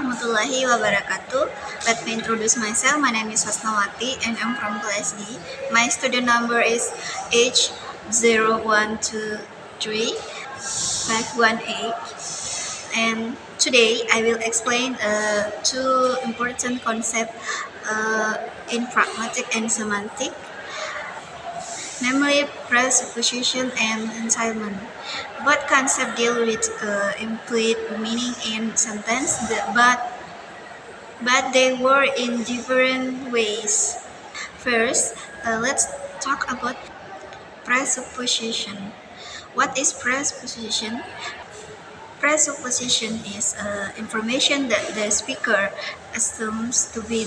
warahmatullahi wabarakatuh. Let me introduce myself. My name is Hasnawati and I'm from class D. My student number is H0123 and today I will explain two important concepts in pragmatic and semantic, namely presupposition and entailment. Both concepts deal with implicit meaning in sentence, but they work in different ways. First, let's talk about presupposition. What is presupposition? Presupposition is information that the speaker assumes to be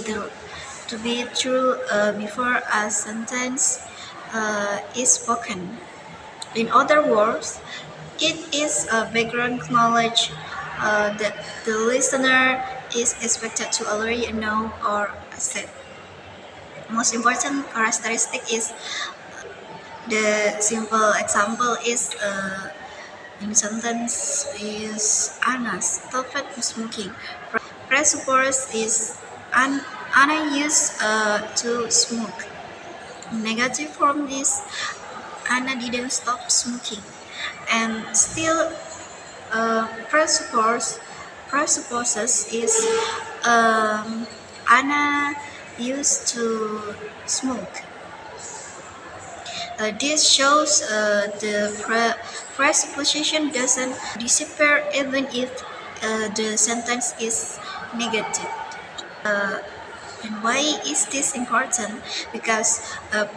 true before a sentence is spoken. In other words, it is a background knowledge that the listener is expected to already know or accept. Most important characteristic is the simple example is in sentence is Anna stopped smoking. Presuppose is Anna used to smoke. Negative form is Anna didn't stop smoking. And still presupposes is Anna used to smoke. This shows the presupposition doesn't disappear even if the sentence is negative. And why is this important? Because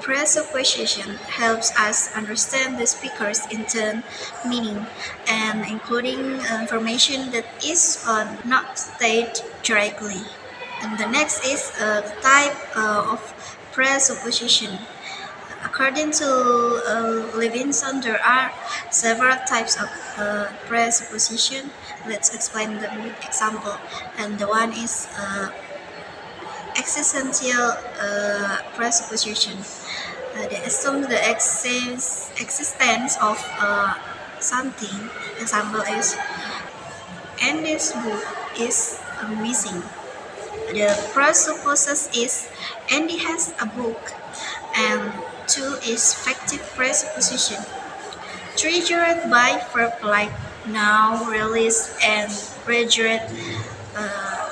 presupposition helps us understand the speaker's intent, meaning, and including information that is not stated directly. And the next is a type of presupposition. According to Levinson, there are several types of presupposition. Let's explain the example. And the one is existential presupposition. They assume the existence of something. Example is, and this book is missing. The presupposes is Andy has a book, and two is factive presupposition, triggered by verb like now, release, and graduate.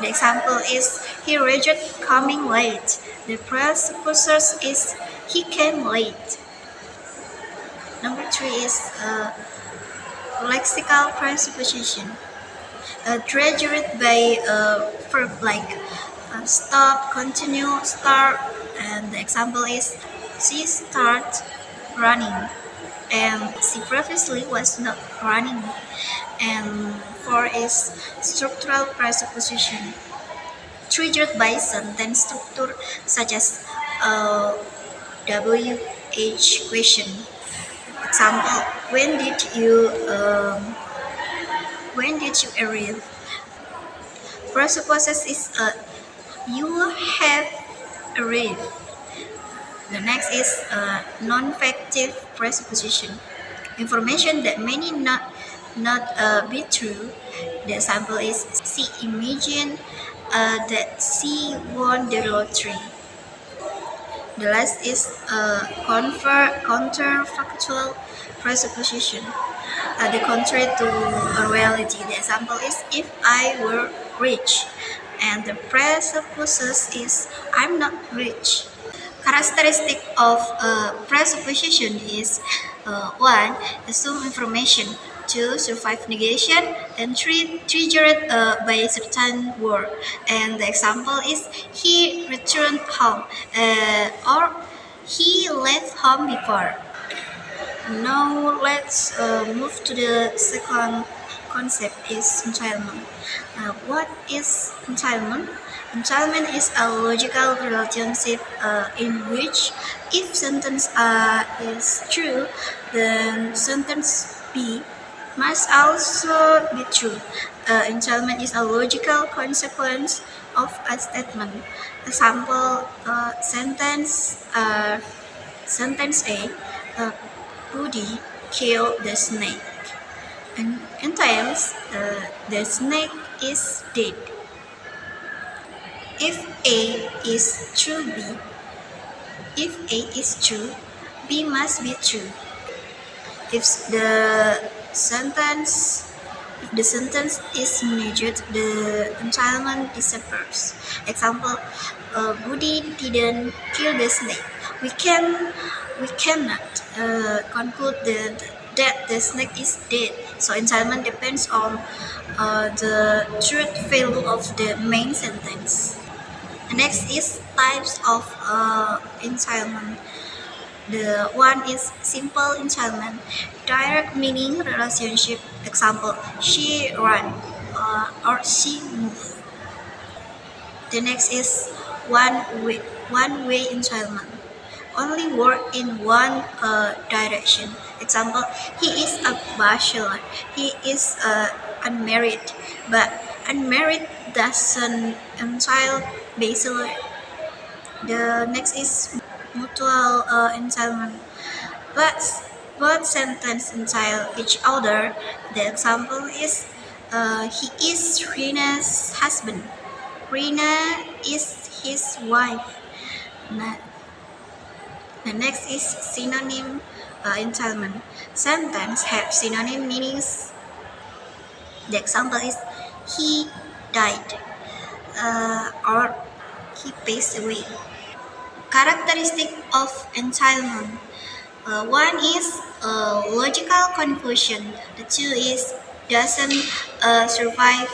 The example is he graduated coming late. The presupposes is he came late. Number three is lexical presupposition, triggered by verb like stop, continue, start, and the example is she started running and she previously was not running. And four is structural presupposition, triggered by sentence structure such as WH question. Example: when did you arrive? Presupposes is you have arrived. The next is non-factive presupposition, information that may not be true. The example is she imagined that she won the lottery. The last is counterfactual presupposition, the contrary to reality. The example is if I were rich, and the presupposes is I'm not rich. Characteristic of presupposition is 1. Assume information, 2. Survive negation, and 3. Triggered by certain word. And the example is he returned home or he left home before. Now let's move to the second concept is entailment. What is entailment? Entailment is a logical relationship in which if sentence A is true, then sentence B must also be true. Entailment is a logical consequence of a statement. Example: sentence A. Woody killed the snake, and entails the snake is dead. If A is true B, if A is true, B must be true. If sentence if the sentence is measured, the entitlement disappears. Example: Budi didn't kill the snake. We can we cannot conclude that the snake is dead. So entitlement depends on the truth value of the main sentence. The next is types of entitlement. The one is simple entitlement, direct meaning relationship. Example: she ran or she moved. The next is one way entitlement. Only work in one direction. Example: he is a bachelor. He is unmarried, but unmarried doesn't entail bachelor. The next is mutual entitlement. But both sentences entail each other. The example is he is Rina's husband. Rina is his wife. Na- The next is synonym entitlement. Sentences have synonym meanings. The example is he died or he passed away. Characteristic of entitlement. One is logical conclusion. The two is doesn't survive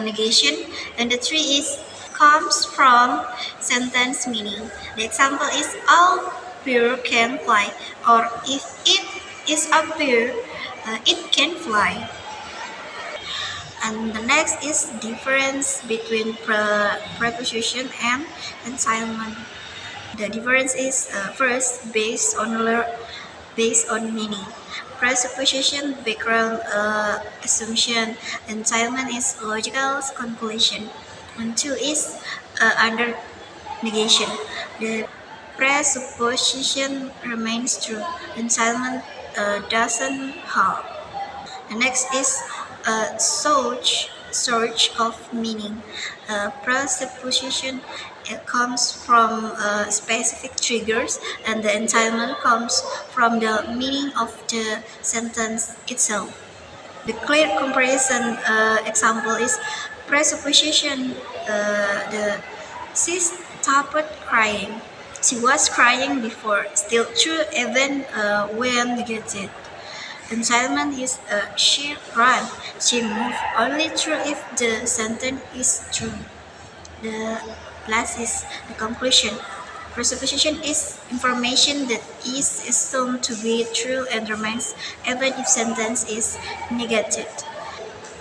negation, and the three is comes from sentence meaning. The example is all bird can fly, or if it is a bird, it can fly. And the next is difference between preposition and entitlement. The difference is first based on meaning. Presupposition, background assumption, entitlement is logical conclusion. And two is under negation. The presupposition remains true. Entitlement doesn't hold. The next is search of meaning. Presupposition it comes from specific triggers, and the entitlement comes from the meaning of the sentence itself. The clear comparison example is presupposition. The she stopped crying. She was crying before, still true even when negated. Entitlement is she ran, she moved, only true if the sentence is true. The last is the conclusion. Presupposition is information that is assumed to be true and remains even if sentence is negated.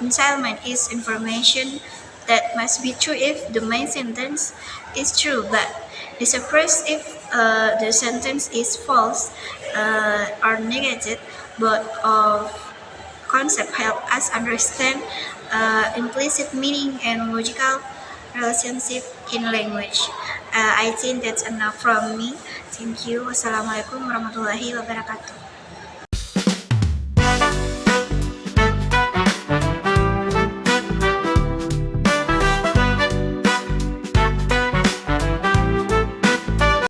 Entitlement is information that must be true if the main sentence is true, but disappears if the sentence is false or negated. Both of concepts help us understand implicit meaning and logical relationship in language. I think that's enough from me. Thank you. Wassalamualaikum warahmatullahi wabarakatuh.